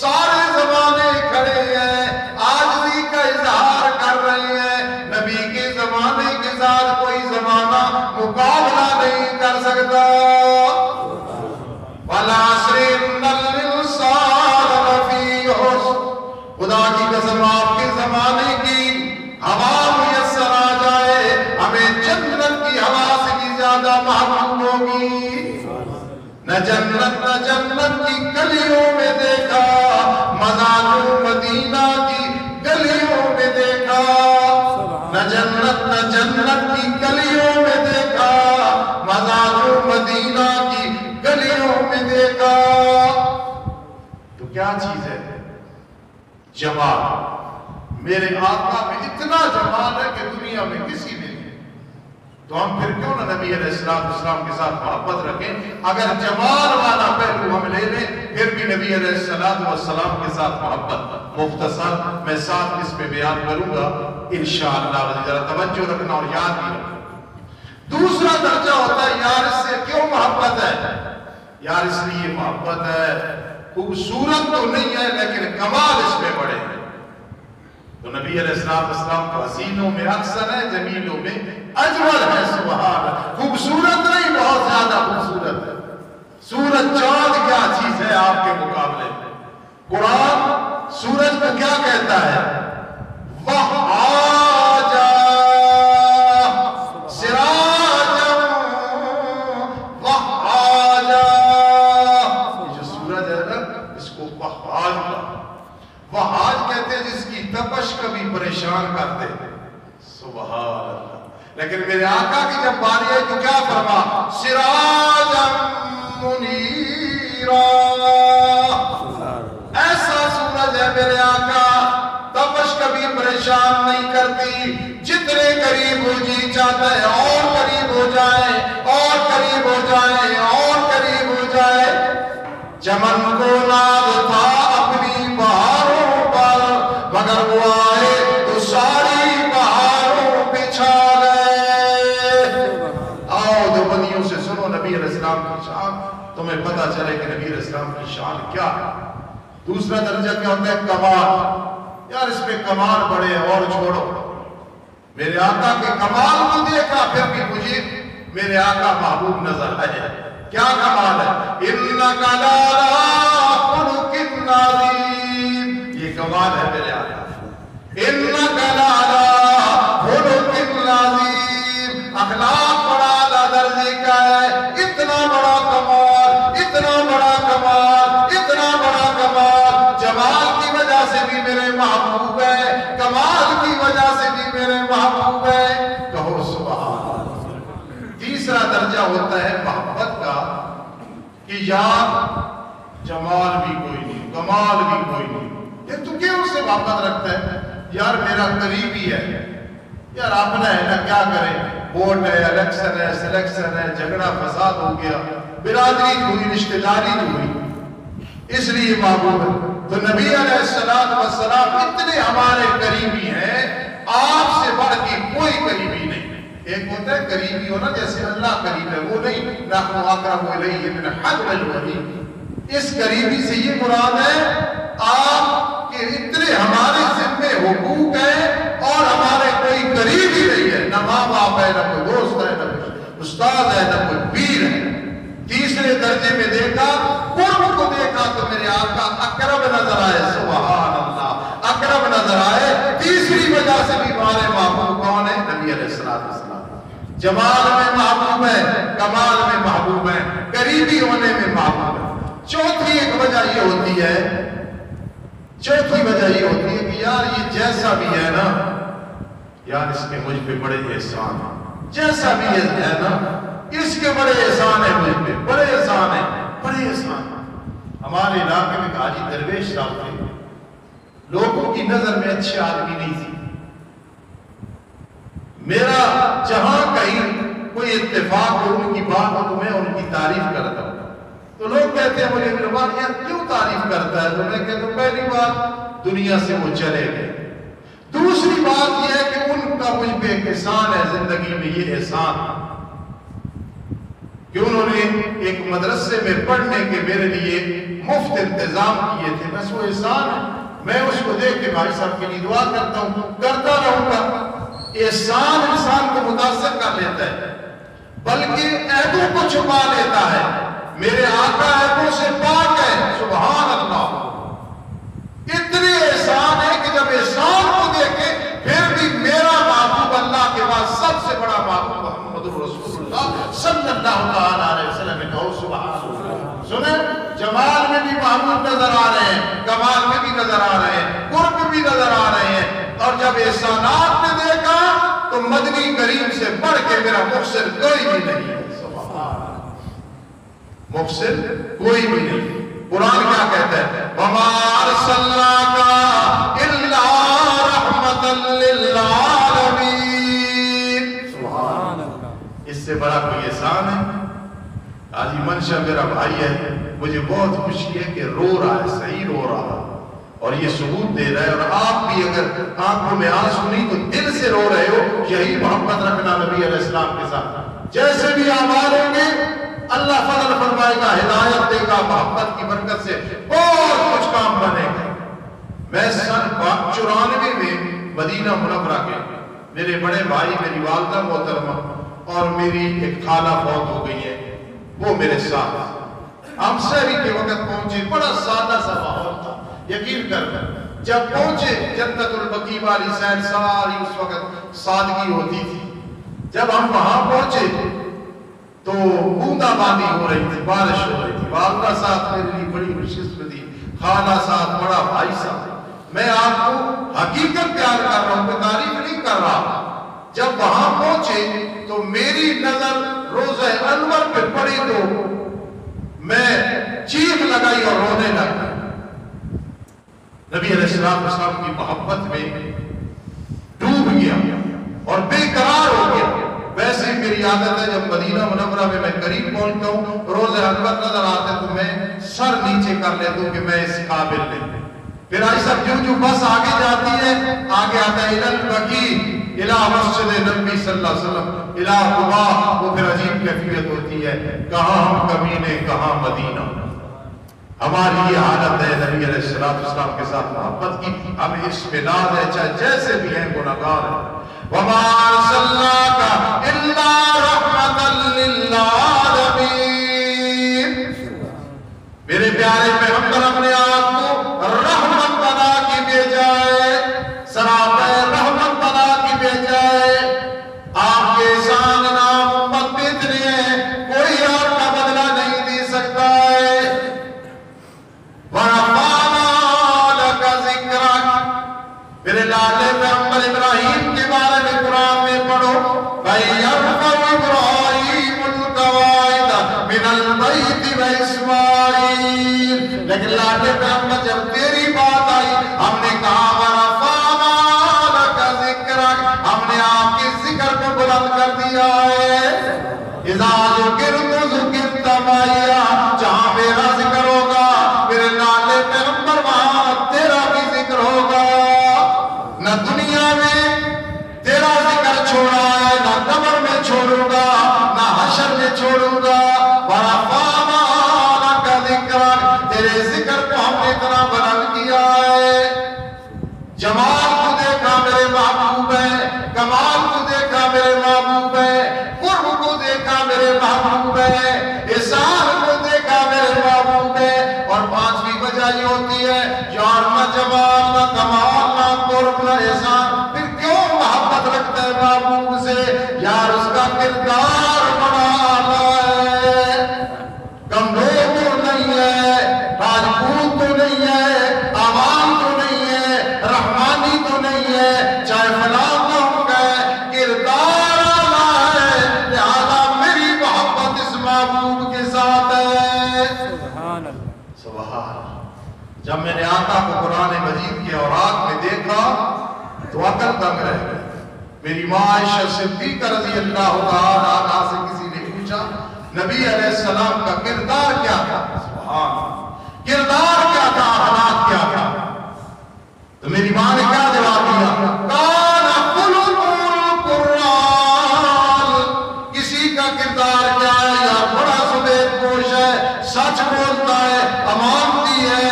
سارے زمانے کھڑے ہیں، عاجزی کا اظہار کر رہے ہیں. نبی کے زمانے کے ساتھ کوئی زمانہ مقابلہ نہیں کر سکتا. وَالْعَصْرِ إِنَّ الْإِنسَانَ لَفِي خُسْرٍ. خدا کی قسم آپ کے زمانے کی ہوا میسر آ جائے ہمیں جنت کی ہوا سے بھی زیادہ محبوب ہوگی. نہ جنت کی گلیوں میں دیکھا، مزاروں مدینہ کی گلیوں میں دیکھا. نہ جنت کی گلیوں میں دیکھا، مزاروں مدینہ کی گلیوں میں دیکھا. تو کیا چیز ہے؟ جمال. میرے آقا میں اتنا جمال ہے کہ دنیا میں کسی میں نہیں. تو ہم پھر کیوں نہ نبی علیہ السلام کے ساتھ محبت رکھیں؟ اگر جمال والا پہلو ہم لے لیں پھر بھی نبی علیہ السلام کے ساتھ محبت. مختصر میں ساتھ اس میں بیان کروں گا انشاءاللہ. ذرا توجہ رکھنا اور یاد بھی رکھنا. دوسرا درجہ ہوتا ہے یار اس سے کیوں محبت ہے؟ یار اس لیے محبت ہے، خوبصورت تو نہیں ہے لیکن کمال اس میں بڑے ہیں. تو نبی علیہ السلام تو حسینوں میں اکثر ہے، جمیلوں میں اجمل ہے. سبحان اللہ. خوبصورت نہیں، بہت زیادہ خوبصورت ہے. سورج چاند کیا چیز ہے آپ کے مقابلے میں؟ قرآن سورج کو کیا کہتا ہے؟ وَحَاجَا سِرَاجًا وَحَاجَا. یہ جو سورج ہے نا اس کو وحاج کا وحاج کہتے ہیں جس کی تپش کبھی پریشان کرتے ہیں. سبحان اللہ. لیکن میرے آقا کی جب باری ہے تو کیا فرما؟ سراجا منیرا. ایسا سورج ہے میرے آقا، تپش کبھی پریشان نہیں کرتی. جتنے قریب ہو جی چاہتا ہے اور قریب ہو جائے اور قریب ہو جائے اور قریب ہو جائے. چمن کو ناز تھا اپنی بہاروں پر، مگر وہ آئے تو ساری بہاروں بچھا گئے. آؤ دو بندیوں سے سنو نبی علیہ السلام کی شان، تمہیں پتا چلے کہ نبی علیہ السلام کی شان کیا ہے. دوسرا درجہ کیا ہوتا ہے؟ کمال. یار اس میں کمال بڑے ہیں اور چھوڑو. میرے آقا کے کمال کو دیکھا پھر بھی مجھے میرے آقا محبوب نظر آئے. کیا کمال ہے؟ اِنَّكَ لَعَلَىٰ خُلُقٍ عَظِيمٍ. یہ کمال ہے میرے آقا. اِنَّكَ لَعَلَىٰ خُلُقٍ عَظِيمٍ. اخلاق بڑا اعلیٰ درجے کا ہے. اتنا بڑا کمال، اتنا بڑا کمال، اتنا بڑا کمال. جمال کی وجہ سے بھی میرے محبوب ہے، کمال کی وجہ سے بھی میرے محبوب ہے. کہو سبحان اللہ. تیسرا درجہ ہوتا ہے محبت کا کہ یار جمال بھی کوئی نہیں، کمال بھی کوئی نہیں. یہ تو کیوں اس سے محبت رکھتا ہے؟ یار میرا قریبی ہے، یار اپنا ہے نا، کیا کریں؟ ووٹ ہے، الیکشن ہے، سلیکشن ہے، جھگڑا فساد ہو گیا، برادری ہوئی، رشتہ داری ہوئی، اس لیے محبوب ہے. تو نبی علیہ السلام اتنے ہمارے قریبی ہیں، آپ سے بڑھ کے کوئی قریبی نہیں. ایک ہوتا ہے قریبی ہونا جیسے اللہ قریب ہے، وہ نہیں. نحن اقرب الیہ من حبل الورید. اس قریبی سے یہ مراد ہے آپ کے اتنے ہمارے ذمے حقوق ہیں اور ہمارے کوئی قریبی نہیں ہے. نہ ماں باپ ہے، نہ کوئی دوست ہے، نہ کوئی استاد ہے، نہ کوئی پیر ہے. تیسرے درجے میں دیکھا، قرب کو دیکھا تو میرے آقا اقرب نظر آئے. سبحان اللہ. اقرب نظر آئے. تیسری وجہ سے بھی ہمارے محبوب کون ہے؟ نبی علیہ السلام. جمال میں محبوب ہے، کمال میں محبوب ہے، قریبی ہونے میں محبوب ہے. چوتھی ایک وجہ یہ ہوتی ہے کہ یار یہ جیسا بھی ہے نا، یار اس کے مجھ پہ بڑے احسان ہیں. جیسا بھی ہے نا، اس کے بڑے احسان ہیں مجھ پہ، بڑے احسان ہیں، بڑے احسان. ہمارے علاقے میں حاجی درویش صاحب تھے، لوگوں کی نظر میں اچھے آدمی نہیں تھی. میرا جہاں کہیں کوئی اتفاق ہو ان کی بات ہو تو میں ان کی تعریف کرتا ہوں. تو لوگ کہتے ہیں مجھے رحمان یار کیوں تعریف کرتا ہے؟ تو میں کہتا ہوں پہلی بات دنیا سے وہ چلے گئے. دوسری بات یہ ہے کہ ان کا مجھ پہ ایک احسان ہے زندگی میں. یہ احسان کہ انہوں نے ایک مدرسے میں پڑھنے کے میرے لیے مفت انتظام کیے تھے. بس وہ احسان ہے. میں اس کو دیکھ کے بھائی صاحب کے لیے دعا کرتا ہوں, کرتا رہوں گا. احسان انسان کو متاثر کر لیتا ہے بلکہ عیبوں کو چھپا لیتا ہے. میرے آقا عیبوں سے پاک ہے. سبحان اللہ. اتنے احسان ہے کہ جب احسان کو دیکھے پھر بھی میرا محبوب اللہ کے بعد سب سے بڑا محبوب محمد رسول اللہ صلی اللہ علیہ وسلم نے کہو سبحان اللہ. سنیں, جمال میں بھی محمود نظر آ رہے ہیں, کمال میں بھی نظر آ رہے ہیں, قرب بھی نظر آ رہے ہیں. اور جب احسانات نے دیکھا تو مدنی کریم سے بڑھ کے میرا محسن کوئی بھی نہیں ہے. محسن کوئی بھی نہیں. قرآن کیا کہتا ہے؟ وَمَا أَرْسَلْنَاكَ إِلَّا رَحْمَةً لِلْعَالَمِينَ. سبحان اللہ. اس سے بڑا کوئی احسان ہے؟ حاجی منشا میرا بھائی ہے, مجھے بہت خوشی ہے کہ رو رہا ہے, صحیح رو رہا ہے اور یہ ثبوت دے رہا ہے. اور آپ بھی اگر آنکھوں میں آنسو نہیں تو دل سے رو رہے ہو. یہی محبت رکھنا نبی علیہ السلام کے ساتھ. جیسے بھی اعمال ہوں گے اللہ فضل فرمائے گا, ہدایت دے گا, محبت کی برکت سے بہت کچھ کام بنے گا. میں سن 94 میں مدینہ منورہ کے میرے بڑے بھائی, میری والدہ محترمہ اور میری ایک خالہ فوت ہو گئی ہے, وہ میرے ساتھ. ہم سحری کے وقت پہنچے, بڑا سادہ سا ماحول تھا. یقین کر جب پہنچے جنت البقیع والی سیر ساری اس وقت سادگی ہوتی تھی. جب ہم وہاں پہنچے تو بوندا باندی ہو رہی تھی, بارش ہو رہی تھی. والدہ ساتھ میرے لیے بڑی خوشقسمتی, خالہ ساتھ, بڑا بھائی ساتھ. میں آپ کو حقیقت پیار کر رہا ہوں, میں تعریف نہیں کر رہا. جب وہاں پہنچے تو میری نظر روضہ انور پہ پڑی تو میں چیخ لگائی اور رونے لگا. نبی علیہ السلام کی محبت میں ڈوب گیا اور بے قرار ہو گیا. ویسے ہی میری عادت ہے جب مدینہ منورہ میں قریب پہنچتا ہوں, روز انور نظر آتے تو میں سر نیچے کر لیتا ہوں کہ میں اس قابل نہیں. پھر ایسا جو بس آگے جاتی ہے, آگے آتا ہے الى البقیع الى مسجد نبی صلی اللہ علیہ وسلم الى قباء. وہ پھر عجیب کیفیت ہوتی ہے, کہاں ہم کمینے کہاں مدینہ. ہماری یہ حالت ہے نبی علیہ السلام کے ساتھ محبت کی. ہمیں اس پہ ناز ہے, چاہے جیسے بھی ہیں گناہگار ہیں. وَمَا أَرْسَلْنَاكَ إِلَّا رَحْمَةً لِلْعَالَمِينَ. میرے پیارے پیغمبر اپنے آپ کو رحمت بنا کے بھیجا ہے, سراپے رحمت بنا کے بھیجا ہے. آپ کے احسان نام امت پہ اتنے ہیں, کوئی آپ کا بدلہ نہیں دے سکتا ہے. وَرَفَعْنَا لَكَ ذِكْرَكَ. میرے لالے پیغمبر ابراہیم کے بارے میں قرآن میں پڑھو, فَيَرْفَعُ إِبْرَاهِيمُ الْقَوَاعِدَ مِنَ الْبَيْتِ وَإِسْمَاعِيلُ. لیکن لالے پیغمبر جب تیری بات آئی ہم نے کہا وَرَفَعْنَا لَكَ ذِكْرَكَ, ہم نے آپ کے ذکر کو بلند کر دیا ہے. اِذَا ذُكِرْتُ ذُكِرْتَ مَعِيَ, جہاں میرا ذکر ہوگا میرے لالے پیغمبر وہاں تیرا بھی ذکر ہوگا. نہ دنیا میں تیرا ذکر چھوڑا ہے, نہ قبر میں چھوڑوں گا, نہ حشر میں چھوڑوں گا. وَرَفَعْنَا لَكَ ذِكْرَكَ, تیرے ذکر کو ہم نے اتنا بلند کیا ہے. جمال کو دیکھا میرے محبوب ہے, کمال کو دیکھا میرے محبوب ہے, قرب کو دیکھا میرے محبوب ہے, احسان کو دیکھا میرے محبوب ہے. اور پانچویں وجہ یہ ہوتی ہے یار نہ جمال نہ کمال نہ قرب نہ احسان, پھر کیوں محبت رکھتا ہے محبوب سے؟ یار اس کا کردار بڑا اعلیٰ ہے. کمزور تو نہیں ہے, راجپوت تو نہیں ہے, عوام تو نہیں ہے, رحمانی تو نہیں ہے, چاہے فلاں قوم کا ہے, کردار اعلیٰ ہے. لہذا میری محبت اس محبوب کے ساتھ ہے. سبحان اللہ. سبحان. جب میں نے آقا کو قرآن مجید کے اوراق میں دیکھا تو عقل دنگ رہ گئی. میری ماں عائشہ صدیقہ رضی اللہ تعالی عنہا سے کسی نے پوچھا نبی علیہ السلام کا کردار کیا تھا؟ سبحان اللہ، کردار کیا تھا، اخلاق کیا تھا؟ تو میری ماں نے کیا جواب دیا؟ کان خلق القرآن، کسی کا کردار کیا ہے؟ یا بڑا سفید پوش ہے، سچ بولتا ہے، امانتی ہے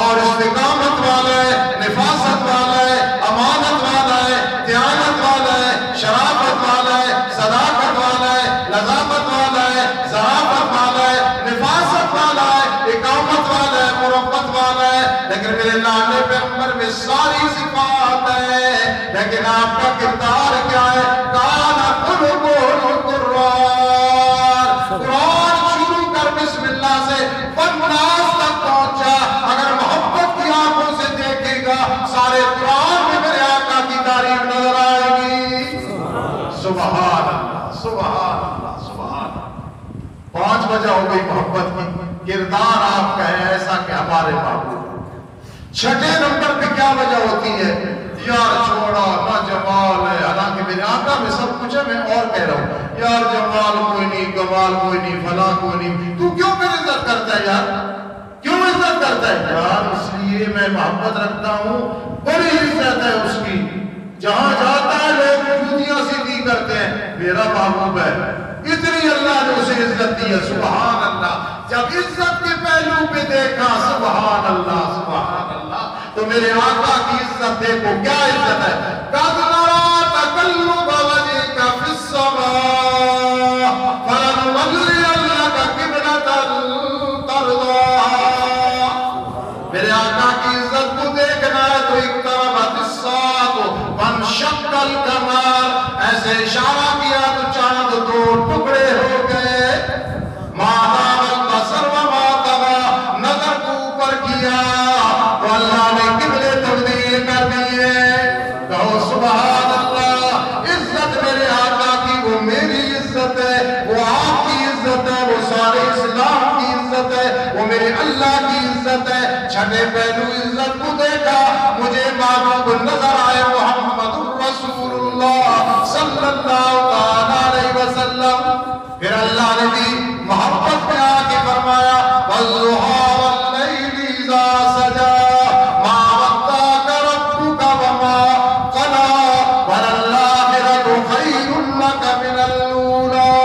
اور استقامت والا ہے، نفاست والا ہے، امانت والا ہے، دیانت والا ہے، شرافت والا ہے، صداقت والا ہے، لذافت والا ہے، ذرافت والا ہے، نفاست والا ہے، اقامت والا ہے، مربت والا ہے۔ لیکن میرے لانے پیغمبر میں ساری صفات ہے، لیکن آپ کا کردار کیا ہے؟ کان خلق القرآن، قرآن شروع کر بسم اللہ سے والناس تک پہنچا۔ اگر محبت کی آنکھوں سے دیکھے گا سارے قرآن میں میرے آقا کی تعریف نظر آئے گی۔ سبحان اللہ، سبحان اللہ، سبحان اللہ۔ 5 وجہ ہو گئی محبت کی، کردار آپ کا ہے ایسا کہ ہمارے محبوب۔ 6 نمبر پہ کیا وجہ ہوتی ہے؟ یار چھوڑا نہ جمال ہے، حالانکہ میرے آقا میں سب کچھ ہے، میں اور کہہ رہا ہوں یار جمال کوئی نہیں، کمال کوئی نہیں، فلاں کوئی نہیں، تو کیوں پھر عزت کرتا ہے یار؟ کیوں عزت کرتا ہے یار؟ اس لیے میں محبت رکھتا ہوں، بڑی عزت ہے اس کی، جہاں جاتا ہے لوگ جوتیاں سیدھی کرتے ہیں، میرا محبوب ہے، اتنی اللہ نے اسے عزت دی ہے۔ سبحان اللہ۔ جب عزت کے پہلو پہ دیکھا سبحان اللہ، سبحان اللہ، تو میرے آقا کی عزت دیکھو کیا عزت ہے۔ قَدْ نَرَىٰ تَقَلُّبَ وَجْهِكَ فِي السَّمَاءِ فَلَنُوَلِّيَنَّكَ قِبْلَةً تَرْضَاهَا۔ میرے آقا کی عزت کو دیکھنا ہے تو اقتربت الساعة وانشق القمر، ایسے اشارہ کیا تو چاند 2 ٹکڑے ہو گئے۔ مادام البصر وما طغى، نظر کو اوپر کیا تو اللہ نے قبلے تبدیل کر دیے۔ کہو سبحان اللہ۔ عزت میرے آقا کی، وہ میری عزت ہے، وہ آپ کی عزت ہے، وہ سارے اسلام کی عزت ہے، وہ میرے اللہ کی عزت ہے۔ 6 پہلو عزت کو دیکھا، مجھے محبوب نظر آئے محمد رسول اللہ صلی اللہ علیہ وسلم۔ پھر اللہ نے بھی محبت میں آ کے فرمایا وَالضُّحَىٰ وَاللَّيْلِ إِذَا سَجَىٰ مَا وَدَّعَكَ رَبُّكَ وَمَا قَلَىٰ وَلَلْآخِرَةُ خَيْرٌ لَّكَ مِنَ الْأُولَىٰ۔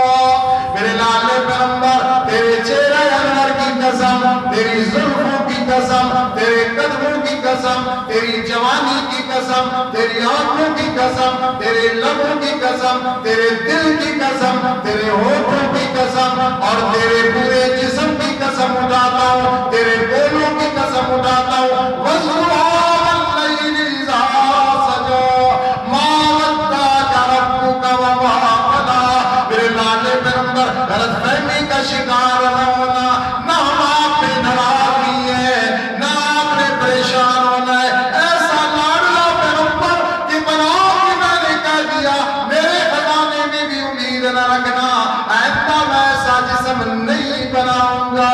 میرے لالے پیغمبر، تیرے چہرے انور کی قسم، تیری زلفوں کی قسم، تیرے قدموں کی قسم، تیری جوانی کی قسم، تیری آنکھوں کی قسم، تیرے لبوں کی قسم، تیرے دل کی قسم، تیرے ہونٹوں کی قسم اور تیرے پورے جسم کی قسم اٹھاتا ہوں، تیرے بولوں کی قسم اٹھاتا ہوں۔ وَالضُّحَىٰ وَاللَّيْلِ إِذَا سَجَىٰ مَا وَدَّعَكَ رَبُّكَ وَمَا قَلَىٰ۔ میرے لانے پیغمبر، غلط فہمی کا شکار نہ ہونا، نہ ہم آپ پہ ناراض ہوئی ہے، نہ آپ نے پریشان ہونا ہے۔ ایسا لاڈلا پیغمبر کہ بنا کے میں نے کہہ دیا میرے خزانے میں بھی امید نہ رکھنا، آئندہ میں ایسا جسم نہیں بناؤں گا۔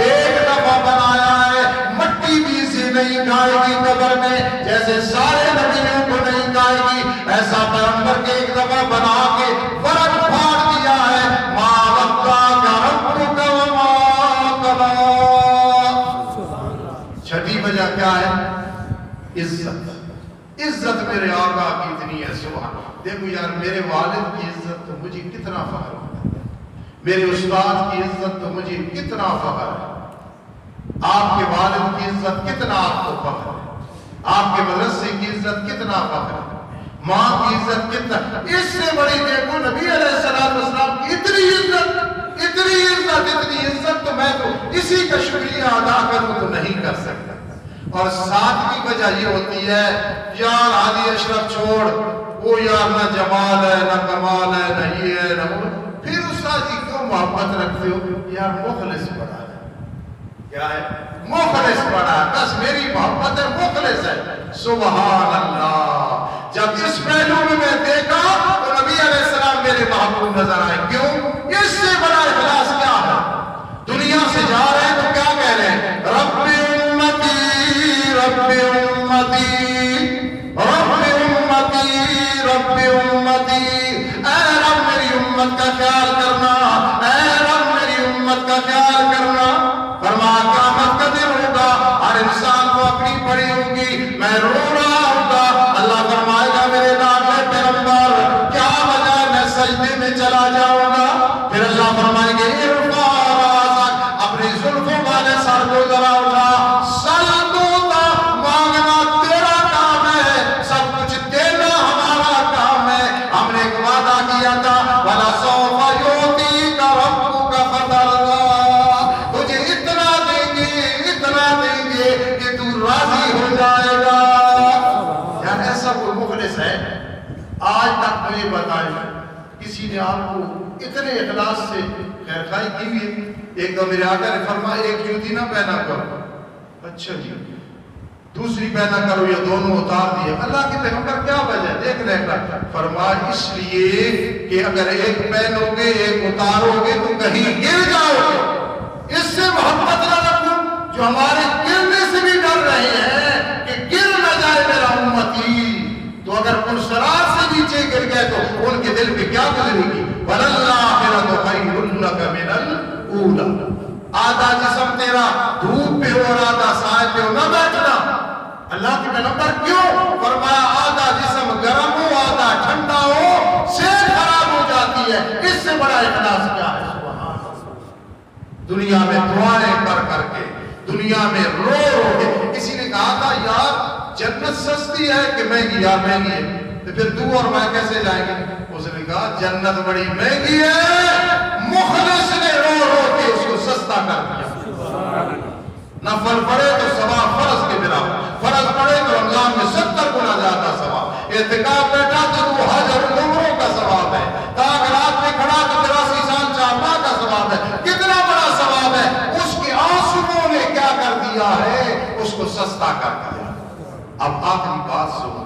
ایک دفعہ بنایا ہے، مٹی بھی اسے نہیں کھائے گی قبر میں، جیسے سارے نبیوں کو نہیں کھائے گی، ایسا پیغمبر کے ایک دفعہ بنا کے فرق پھاڑ دیا ہے۔ ما وَدَّعَكَ رَبُّكَ وَمَا قَلَىٰ۔ 6 وجہ کیا ہے؟ عزت۔ عزت میرے آقا کی اتنی ہے، سبحان۔ دیکھو یار، میرے والد کی عزت تو مجھے کتنا فخر ہے، میرے استاد کی عزت تو مجھے کتنا فخر ہے، آپ کے والد کی عزت کتنا آپ کو فخر ہے، آپ کے مدرسے کی عزت کتنا فخر ہے، ماں کی عزت کتنا۔ اس سے بڑی دیکھو نبی علیہ السلام کی اتنی عزت، اتنی عزت، اتنی عزت تو میں تو اسی کا شکریہ ادا کروں تو نہیں کر سکتا۔ اور 7ویں وجہ یہ ہوتی ہے یار علی اشرف چھوڑ، وہ یار نہ جمال ہے نہ کمال ہے نہ یہ ہے نہ وہ، پھر استاد جی کیوں محبت رکھتے ہو؟ یار مخلص پڑا ہے، کیا ہے؟ مخلص پڑا ہے، بس میری محبت ہے، مخلص ہے۔ سبحان اللہ۔ جب اس پہلو میں دیکھا تو نبی علیہ السلام میرے محبوب نظر آئے۔ کیوں؟ اس سے بڑا اخلاص کیا ہے؟ دنیا سے جا رہے ہیں تو کیا کہہ رہے ہیں؟ رب امتی رب امتی رب امتی رب خیال کرنا، اے رب میری امت کا خیال کرنا۔ فرمایا قیامت کا دن ہوگا، ہر انسان کو اپنی پڑی ہوگی، میں رو رہا ہوگا۔ اللہ فرمائے گا میرے لاڈلے پیغمبر کیا وجہ ہے میں سجدے میں چلا جاؤں گا؟ پھر اللہ فرمائے گے ارفع راسک، اپنی زلفوں والے سر کو ذرا اٹھا، سل تو مانگنا تیرا کام ہے، سب کچھ دینا ہمارا کام ہے۔ ہم نے ایک وعدہ کیا تھا وَلَسَوْفَ يُعْطِيكَ رَبُّكَ فَتَرْضَىٰ، تجھے اتنا دیں گے کہ تو راضی ہو جائے گا۔ یعنی ایسا کوئی مخلص ہے آج تک مجھے بتائیں کسی نے آپ کو اتنے اخلاص سے خیر خواہی کی ہوئی ہے؟ ایک تو میرے آقا نے فرمایا ایک جوتی نہ پہنا کرو، اچھا جی دوسری پہنا کرو یا دونوں اتار دیے۔ اللہ کے پیغمبر کیا وجہ ہے؟ دیکھ رہے ہیں فرمایا اس لیے کہ اگر ایک پہنو گے ایک اتارو گے تو کہیں گر جاؤ گے، اس سے محبت نہ رکھو جو ہمارے گرنے سے بھی ڈر رہے ہیں کہ گر نہ جائے میرا امتی، تو اگر پرسرار سے نیچے گر گئے تو ان کے دل پہ کیا گزرے گی؟ وَلَلْآخِرَةُ خَيْرٌ لَكَ مِنَ الْأُولَىٰ۔ آدھا جسم تیرا دھوپ پہ اور آدھا سائے پہ نہ بیٹھنا۔ اللہ کے پیغمبر کیوں؟ فرمایا آدھا جسم گرم ہو آدھا ٹھنڈا ہو صحت خراب ہو جاتی ہے، اس سے بڑا اخلاص کیا ہے؟ سبحان اللہ۔ دنیا میں دعائیں کر کر کے، دنیا میں رو رو کے، کسی نے کہا تھا یار جنت سستی ہے کہ مہنگی؟ یار مہنگی ہے، تو پھر تو اور میں کیسے جائیں گے؟ اس نے کہا جنت بڑی مہنگی ہے، مخلص نے رو رو کے اس کو سستا کر دیا۔ نفل پڑھے تو ثواب فرض کے برابر، فرض پڑھے تو رمضان میں 70 گنا زیادہ ثواب، اعتکاف بیٹھا تو وہ حج اور عمروں کا ثواب ہے، تاک رات میں کھڑا تو 83 سال چارپا کا ثواب ہے، کتنا بڑا ثواب ہے۔ اس کے آنسوؤں نے کیا کر دیا ہے؟ اس کو سستا کر دیا۔ اب آخری بات سنو،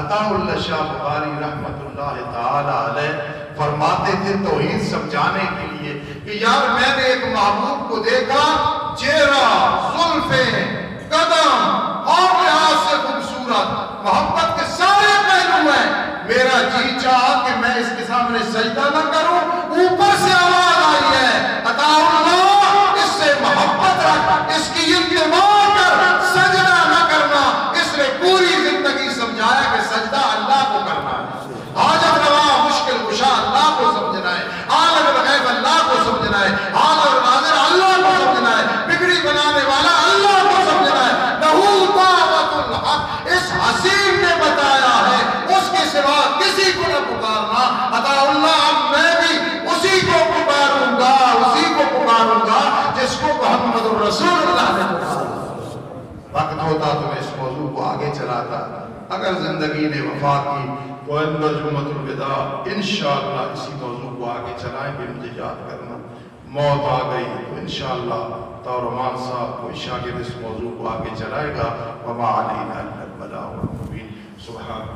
عطا اللہ شاہ بخاری رحمت اللہ تعالی علیہ فرماتے تھے توحید سمجھانے کے لیے کہ یار میں نے ایک معبود کو دیکھا، چہرہ، زلفیں، قدم اور لحاظ سے خوبصورت، محبت کے سارے پہلو ہیں، میرا جی چاہا کہ میں اس کے سامنے سجدہ نہ کروں، اوپر سے آواز آئی ہے عطا اللہ اس سے محبت رکھ، اس کی اتباع کر، سجدہ نہ کرنا۔ اس نے پوری زندگی سمجھایا کہ سجدہ اللہ کو کرنا ہے، حاجت روا مشکل کشا اللہ کو سمجھنا ہے، عالم الغیب اللہ کو سمجھنا ہے، حاضر ناظر اللہ کو سمجھنا ہے، بگڑی بنانے والا اللہ کو سمجھنا ہے۔ لہو دعوت الحق، اس حسین نے بتایا ہے، اس کے سوا کسی کو نہ پکارنا۔ عطا اللہ اب میں بھی اسی کو پکاروں گا، اسی کو پکاروں گا جس کو محمد الرسول اللہ نے پکارا۔ وقت ہوتا تو میں اس موضوع کو آگے چلاتا، اگر زندگی نے وفا کی تو اندر جمعۃ الوداع انشاءاللہ اسی موضوع کو آگے چلائیں گے۔ مجھے یاد کرنا موت آ گئی تو انشاءاللہ طورمان صاحب کو شاگرد اس موضوع کو آگے چلائے گا۔ وما علینا الا البلاغ المبین۔ سبحان